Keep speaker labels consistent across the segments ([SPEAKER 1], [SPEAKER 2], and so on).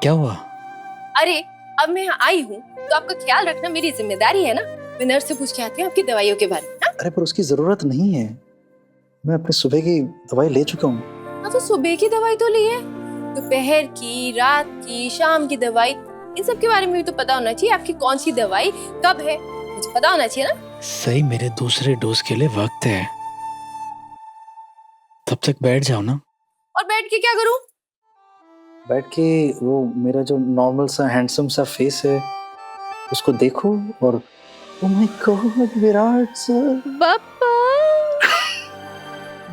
[SPEAKER 1] क्या हुआ?
[SPEAKER 2] अरे अब मैं यहाँ आई हूँ तो आपका ख्याल रखना मेरी जिम्मेदारी है ना। मैं नर्स से पूछ के आती हूँ आपकी दवाइयों के बारे में। हाँ?
[SPEAKER 3] अरे पर उसकी जरूरत नहीं है, मैं अपने सुबह की दवाई ले चुका हूँ।
[SPEAKER 2] तो सुबह की दवाई तो ली है, दोपहर की, रात की, शाम की दवाई, इन सब के बारे में भी तो पता होना चाहिए। आपकी कौन सी दवाई कब है मुझे पता होना चाहिए ना।
[SPEAKER 1] सही, मेरे दूसरे डोज के लिए वक्त है, तब तक बैठ जाओ ना।
[SPEAKER 2] और बैठ के क्या करूँ?
[SPEAKER 3] बैठ के वो मेरा जो नॉर्मल सा हैंडसम सा फेस है उसको देखो और oh my God Virat sir
[SPEAKER 2] पापा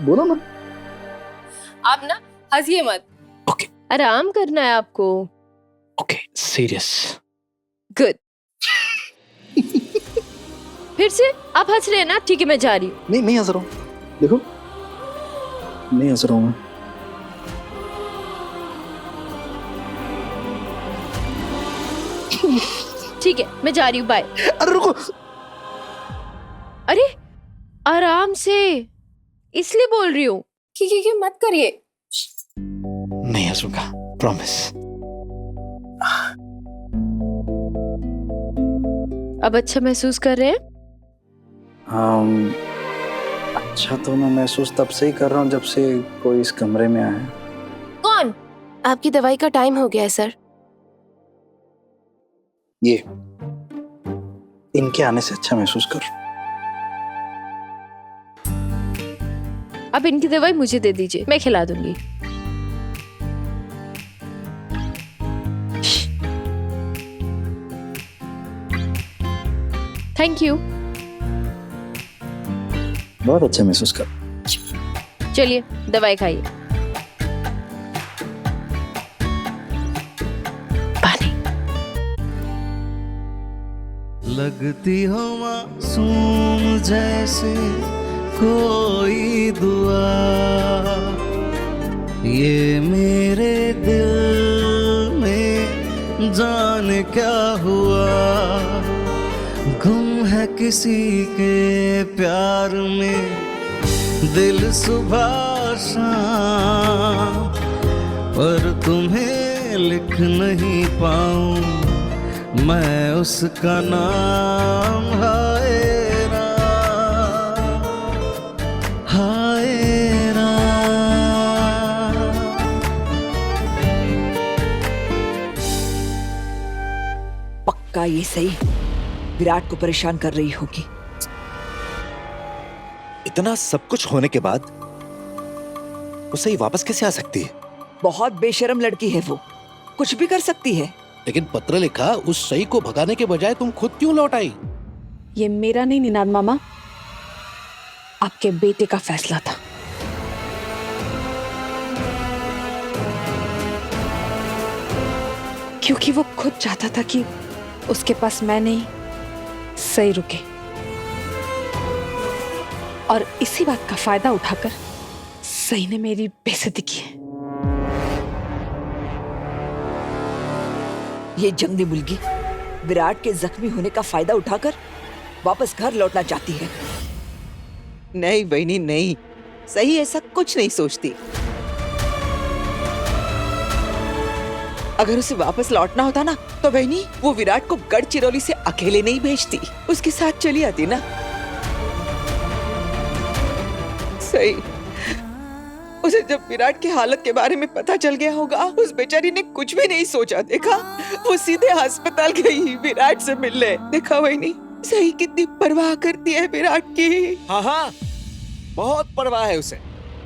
[SPEAKER 3] बोलो ना।
[SPEAKER 2] आप ना हंसिए मत।
[SPEAKER 1] ओके
[SPEAKER 2] आराम करना है आपको।
[SPEAKER 1] Okay, serious.
[SPEAKER 2] गुड। फिर से आप हंस रहे हैं ना? ठीक है मैं जा रही हूँ।
[SPEAKER 3] नहीं हंस रहा हूँ, देखो नहीं हंस रहा हूँ मैं।
[SPEAKER 2] ठीक है मैं जा रही हूँ, बाय।
[SPEAKER 3] अरे रुको,
[SPEAKER 2] अरे आराम से, इसलिए बोल रही हूँ कि मत करिए।
[SPEAKER 1] नहीं हंसूंगा, प्रॉमिस।
[SPEAKER 2] अब अच्छा महसूस कर रहे हैं?
[SPEAKER 3] अच्छा तो मैं महसूस तब से ही कर रहा हूँ जब से कोई इस कमरे में आया है।
[SPEAKER 2] कौन? आपकी दवाई का टाइम हो गया है सर।
[SPEAKER 3] ये इनके आने से अच्छा महसूस कर।
[SPEAKER 2] अब इनकी दवाई मुझे दे दीजिए, मैं खिला दूंगी। Thank you.
[SPEAKER 3] बहुत अच्छा महसूस कर।
[SPEAKER 2] चलिए दवाई खाइए। पानी।
[SPEAKER 4] लगती हो मासूम जैसे कोई दुआ, ये मेरे दिल में जाने क्या हुआ, गुम है किसी के प्यार में दिल सुबह शाम, पर तुम्हें लिख नहीं पाऊं मैं उसका नाम। हाय राम, हाय राम।
[SPEAKER 5] पक्का ये सही विराट को परेशान कर रही होगी।
[SPEAKER 6] इतना सब कुछ होने के बाद वो सही वापस कैसे आ सकती है?
[SPEAKER 5] बहुत बेशर्म लड़की है वो, कुछ भी कर सकती है।
[SPEAKER 7] लेकिन पत्र लिखा उस सही को भगाने के बजाय तुम खुद क्यों लौट आई?
[SPEAKER 8] ये मेरा नहीं निनाद मामा, आपके बेटे का फैसला था। क्योंकि वो खुद चाहता था कि उसके पास मैं नहीं सही रुके, और इसी बात का फायदा उठाकर सही ने मेरी बेइज्जती की है।
[SPEAKER 5] ये जंगली मुर्गी विराट के जख्मी होने का फायदा उठाकर वापस घर लौटना चाहती है।
[SPEAKER 9] नहीं बहनी नहीं, सही ऐसा कुछ नहीं सोचती। अगर उसे वापस लौटना होता ना तो बहनी वो विराट को गढ़चिरौली से अकेले नहीं भेजती, उसके साथ चली आती ना। सही, उसे जब विराट की हालत के बारे में पता चल गया होगा, उस बेचारी ने कुछ भी नहीं सोचा। देखा, वो सीधे अस्पताल गई विराट से मिलने। देखा बहनी, सही कितनी परवाह करती है विराट की।
[SPEAKER 6] हाँ, बहुत परवाह है उसे।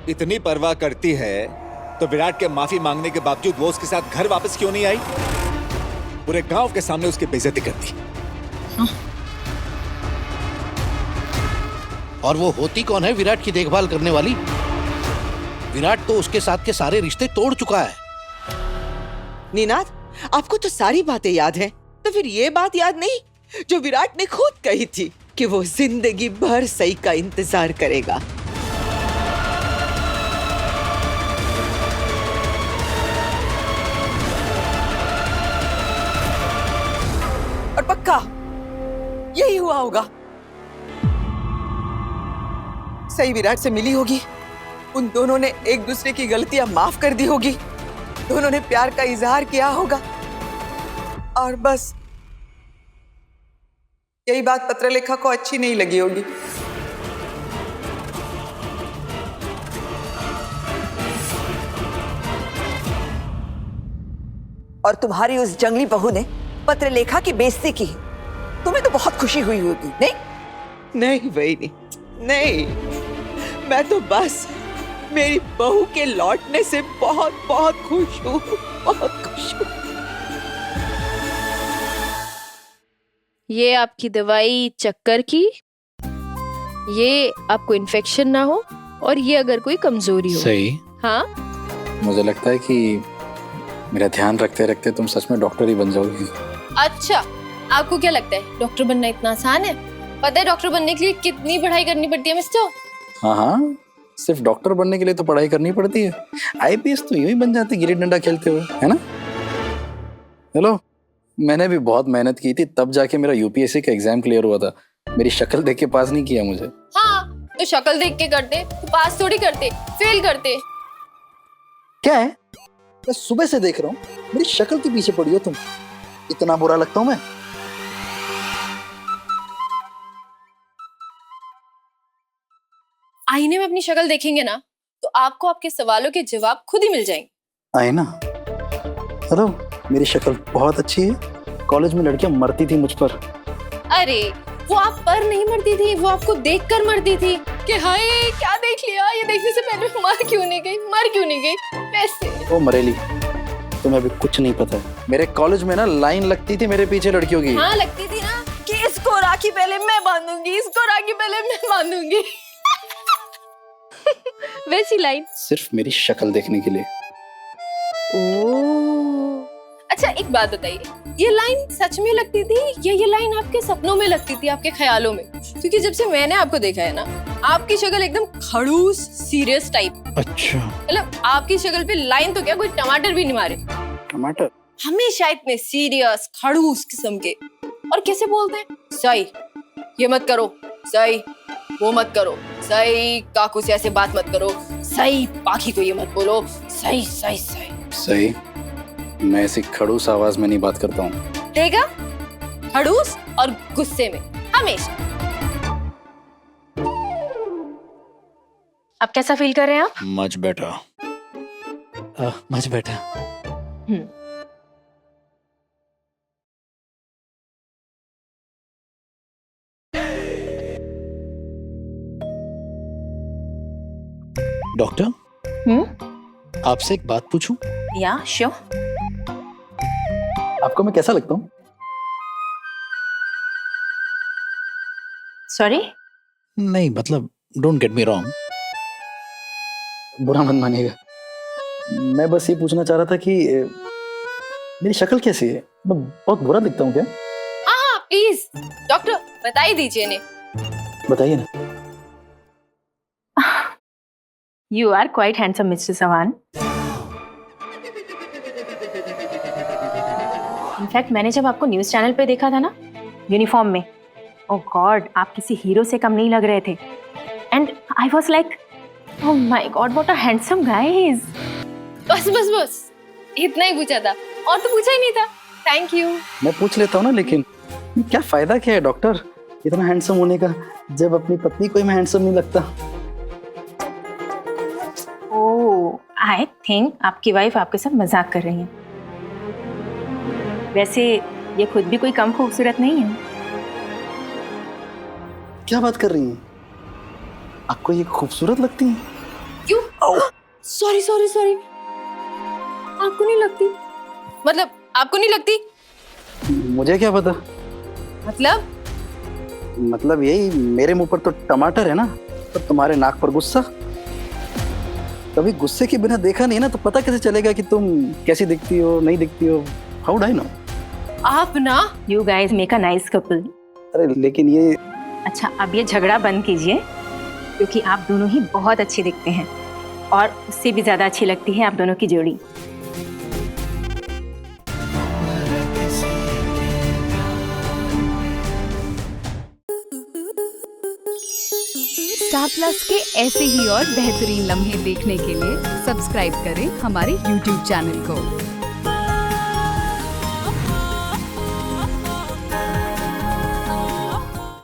[SPEAKER 6] इतनी परवाह करती है तो विराट के माफी मांगने के बावजूद वो उसके साथ घर वापस क्यों नहीं आई? पूरे गांव के सामने उसकी बेइज्जती कर दी।
[SPEAKER 7] और वो होती कौन है विराट की देखभाल करने वाली? विराट तो उसके साथ के सारे रिश्ते तोड़ चुका है।
[SPEAKER 9] नीनाद, आपको तो सारी बातें याद हैं, तो फिर ये बात याद नहीं जो विराट ने खुद कही थी कि वो जिंदगी भर सही का इंतजार करेगा। और पक्का यही हुआ होगा। सही विराट से मिली होगी, उन दोनों ने एक दूसरे की गलतियां माफ कर दी होगी, दोनों ने प्यार का इजहार किया होगा और बस यही बात पत्रलेखा को अच्छी नहीं लगी होगी।
[SPEAKER 5] और तुम्हारी उस जंगली बहू ने पत्रलेखा की बेइज्जती की। तुम्हें तो बहुत खुशी हुई होगी, नहीं?
[SPEAKER 9] नहीं वही नहीं, मैं तो बस मेरी बहू के लौटने से बहुत बहुत खुश हूँ, बहुत खुश हूँ।
[SPEAKER 2] ये आपकी दवाई चक्कर की, ये आपको इन्फेक्शन ना हो, और ये अगर कोई कमजोरी हो।
[SPEAKER 1] सही।
[SPEAKER 2] हाँ,
[SPEAKER 3] मुझे लगता है कि मेरा ध्यान रखते रखते तुम सच में डॉक्टर ही बन जाओगी।
[SPEAKER 2] अच्छा, आपको क्या लगता है डॉक्टर बनना इतना आसान है? पता है डॉक्टर बनने के लिए कितनी पढ़ाई करनी पड़ती है मिस्टर?
[SPEAKER 3] हाँ हाँ, सिर्फ डॉक्टर बनने के लिए तो पढ़ाई करनी पड़ती है। आईपीएस तो यूं ही बन जाती गिल्ली डंडा खेलते हुए, है ना? हेलो, मैंने भी बहुत मेहनत की थी, तब जाके मेरा यूपीएससी का एग्जाम क्लियर हुआ था। मेरी शक्ल देख के पास नहीं किया मुझे।
[SPEAKER 2] हाँ, तो शक्ल देख के करते तो पास थोड़ी करते, फेल करते।
[SPEAKER 3] क्या है? मैं सुबह से देख रहा हूँ, मेरी शक्ल के पीछे पड़ी हो तुम। इतना बुरा लगता हूँ मैं?
[SPEAKER 2] आईने में अपनी शक्ल देखेंगे ना तो आपको आपके सवालों के जवाब खुद ही मिल जाएंगे।
[SPEAKER 3] आईना? हेलो, मेरी शक्ल बहुत अच्छी है। कॉलेज में लड़कियां मरती थी मुझ पर।
[SPEAKER 2] अरे वो आप पर नहीं मरती थी, वो आपको देखकर मरती थी कि हाय क्या देख लिया, ये देखने से पहले मर क्यों नहीं गई वैसे।
[SPEAKER 3] ओ मरेली, तुम्हें अभी कुछ नहीं पता है। मेरे कॉलेज में ना लाइन लगती थी मेरे पीछे लड़कियों की।
[SPEAKER 2] हाँ लगती थी ना कि इसको राखी पहले मैं बांधूंगी, इसको राखी पहले मैं बांधूंगी। वैसी लाइन
[SPEAKER 3] सिर्फ मेरी शक्ल देखने के लिए।
[SPEAKER 2] अच्छा एक बात बताइए, ये लाइन सच में लगती थी या ये लाइन आपके सपनों में लगती थी, आपके ख्यालों में? क्योंकि जब से मैंने आपको देखा है ना, आपकी शक्ल एकदम खड़ूस सीरियस टाइप।
[SPEAKER 1] अच्छा,
[SPEAKER 2] मतलब आपकी शक्ल पे लाइन तो क्या, कोई टमाटर भी नहीं मारे।
[SPEAKER 3] टमाटर?
[SPEAKER 2] हमेशा इतने सीरियस खड़ूस किस्म के। और कैसे बोलते हैं, सही ये मत करो, सही वो मत करो, सही काकू से ऐसे बात मत करो, सही पाखी को ये मत बोलो, सही सही सही
[SPEAKER 3] सही। मैं ऐसी खड़ूस आवाज में नहीं बात करता हूँ।
[SPEAKER 2] देखा, खड़ूस और गुस्से में हमेशा। अब कैसा फील कर रहे हैं आप?
[SPEAKER 1] Much better, much better. Doctor, आपसे एक बात पूछूं?
[SPEAKER 2] या श्योर।
[SPEAKER 3] आपको मैं कैसा लगता हूँ?
[SPEAKER 2] सॉरी?
[SPEAKER 1] नहीं मतलब, डोंट गेट मी रॉन्ग।
[SPEAKER 3] बुरा मत मानिएगा, मैं बस ये पूछना चाह रहा था कि मेरी शक्ल कैसी है? मैं बहुत बुरा दिखता हूँ क्या?
[SPEAKER 2] हाँ प्लीज डॉक्टर बता ही दीजिए इन्हें।
[SPEAKER 3] बताइए ना।
[SPEAKER 10] You are quite handsome, Mr. Sawan. In fact मैंने जब आपको न्यूज चैनल पे देखा था ना, यूनिफॉर्म में, ओह गॉड, आप किसी हीरो से कम नहीं लग रहे थे। And I was like, oh my God, what a handsome guy he is.
[SPEAKER 2] बस बस बस, इतना ही पूछा था और तो पूछा ही नहीं था। Thank you.
[SPEAKER 3] मैं पूछ लेता हूँ ना, लेकिन क्या फायदा क्या है डॉक्टर इतना हैंडसम होने का, जब अपनी पत्नी को ही मैं हैंडसम नहीं लगता।
[SPEAKER 10] आई थिंक आपकी वाइफ आपके साथ मजाक कर रही है। वैसे ये खुद भी कोई कम खूबसूरत नहीं है।
[SPEAKER 3] क्या बात कर रही हैं? आपको ये खूबसूरत लगती है?
[SPEAKER 2] क्यों? सॉरी सॉरी सॉरी, आपको नहीं लगती? मतलब आपको नहीं लगती?
[SPEAKER 3] मुझे क्या पता। मतलब यही, मेरे मुंह पर तो टमाटर है ना, तो तुम्हारे नाक पर गुस्सा। कभी गुस्से के बिना देखा नहीं ना, तो पता कैसे चलेगा कि तुम कैसी दिखती हो, नहीं दिखती हो? How do I know?
[SPEAKER 2] आप ना,
[SPEAKER 10] you guys make a nice couple.
[SPEAKER 3] अरे लेकिन ये,
[SPEAKER 10] अच्छा अब ये झगड़ा बंद कीजिए, क्योंकि आप दोनों ही बहुत अच्छे दिखते हैं और उससे भी ज्यादा अच्छी लगती है आप दोनों की जोड़ी।
[SPEAKER 11] स्टार प्लस के ऐसे ही और बेहतरीन लम्हे देखने के लिए सब्सक्राइब करें हमारे YouTube चैनल को।